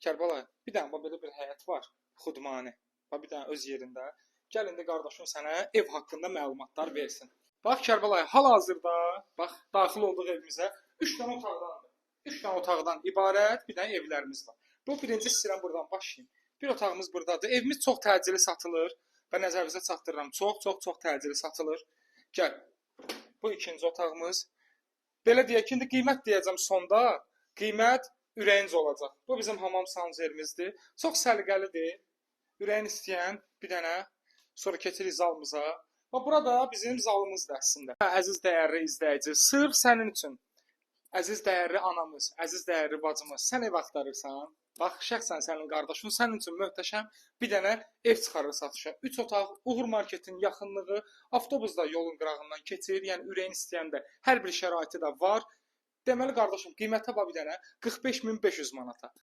Kərbəlayı, bir dənə belə bir həyət var, xudmani. Bir dənə öz yerində. Gəl indi qardaşın sənə ev haqqında məlumatlar versin. Bax Kərbəlayı, hal-hazırda bax daxil olduğu evimizə 3 dənə otaqdandır. 3 dənə otaqdan ibarət bir dənə evlərimiz var. Bu birinci istəyirəm buradan başlayım. Bir otağımız burdadır. Evimiz çox təcili satılır və nəzərinizə çatdırıram. Çox təcili satılır. Gəl. Bu ikinci otağımız. Belə deyək ki, indi qiymət deyəcəm sonda. Qiymət ürəyiniz olacaq. Bu bizim hamam sancerimizdir. Çox səliqəlidir. Ürəyin istəyən bir dənə. Sonra keçirik zalımıza. Burada bizim zalımızdır əslində. Əziz dəyərli izləyici, sırf sənin üçün. Əziz dəyərli anamız, əziz dəyərli bacımız, sən ev axtarırsan. Bax, şəxsən sənin qardaşın sənin üçün möhtəşəm bir dənə ev çıxarır satışa. 3 otaq, Uğur Marketin yaxınlığı, avtobusda yolun qırağından keçir. Yəni ürəyin istəyəndə hər bir şəraiti də var. Deməli qardaşım, qiymətə bax bir dənə 45500 manata.